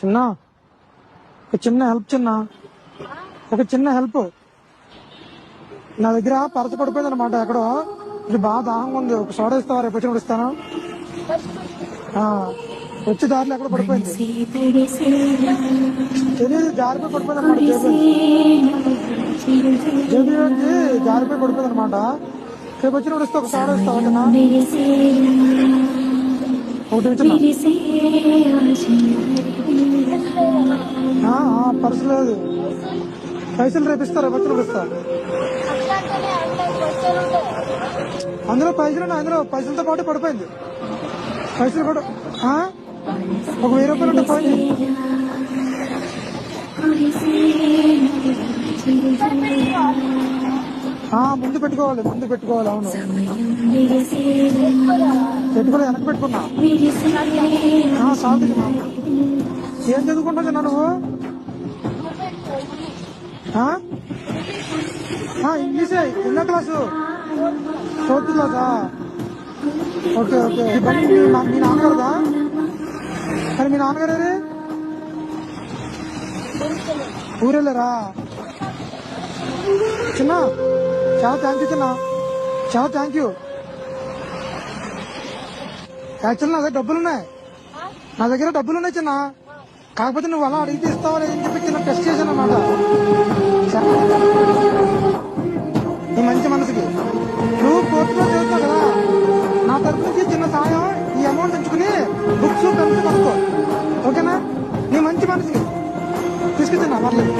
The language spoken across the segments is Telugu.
చిన్న ఒక చిన్న హెల్ప్ నా దగ్గర పరచ పడిపోయింది అనమాట. ఎక్కడో ఇది బాగా దాహంగా ఉంది. ఒక సోడా ఇస్తావా? రేపు వచ్చినప్పుడు ఇస్తాను. వచ్చి దారిలో ఎక్కడ పడిపోయింది తెలియదు, జారిపోయి పడిపోయింది అనమాట. జేబీ నుంచి జారిపోయి పడిపోయింది అనమాట. రేపు వచ్చినప్పుడు ఇస్తా. ఒక సోడా ఇస్తావా? ఒకటి పర్సు లేదు, పైసలు రేపు ఇస్తా. రేపు వచ్చినప్పుడు ఇస్తా. అందులో పైసలతో పాటు పడిపోయింది. పైసలు కూడా ఒక 1000 రూపాయలు ఉంటే పోయింది. ముందు పెట్టుకోవాలి. అవును పెట్టుకోవాలి. వెనక్కి పెట్టుకున్నా. సాగు ఏం చదువుకుంటా నువ్వు? ఇంగ్లీషే. ఎన్నో క్లాసు? 4th క్లాసా? ఓకే. మీ నాన్నగారుదా? మరి మీ నాన్నగారు ఊరెళ్ళారా? చిన్న చాలా థ్యాంక్ యూ. యాక్చువల్ నా దగ్గర డబ్బులున్నాయి చిన్న. కాకపోతే నువ్వు అలా అడిగితే ఇస్తావా లేదని చెప్పి చిన్న టెస్ట్ చేశాను అన్నమాట. నీ మంచి మనసుకి నువ్వు 4th క్లాస్ చదువుతావు కదా, నా తరఫు నుంచి చిన్న సాయం ఈ అమౌంట్ ఉంచుకుని బుక్స్ పెన్స్ కొనుక్కో. ఓకేనా? నీ మంచి మనసుకి తీసుకొచ్చిన పర్లేదు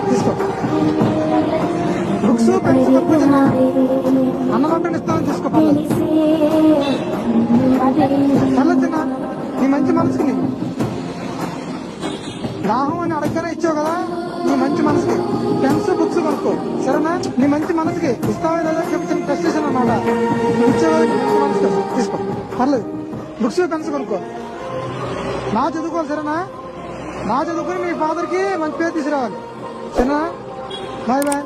తీసుకో. బుక్స్ పెన్స్ కొనుక్కొచ్చిన అన్నమాట ఇస్తానని తీసుకో. పర్లేదు చిన్న. నీ మంచి మనసుకి దాహం అని అడగనే ఇచ్చావు కదా, నీ మంచి మనసుకి పెన్స్ బుక్స్ కొనుక్కో. సరేనా? నీ మంచి మనసుకి ఇస్తావా లేదా చెప్తాను. టెస్ట్ చేశాను అన్నమాట. నువ్వు ఇచ్చేవాళ్ళ మంచి మనసుకి తీసుకో. పర్లేదు బుక్స్ పెన్స్ కొనుక్కో. నా చదువుకోవాలి. సరేనా? నా చదువుకుని మీ ఫాదర్ కి మంచి పేరు తీసుకురావాలి. సరేనా? బాయ్.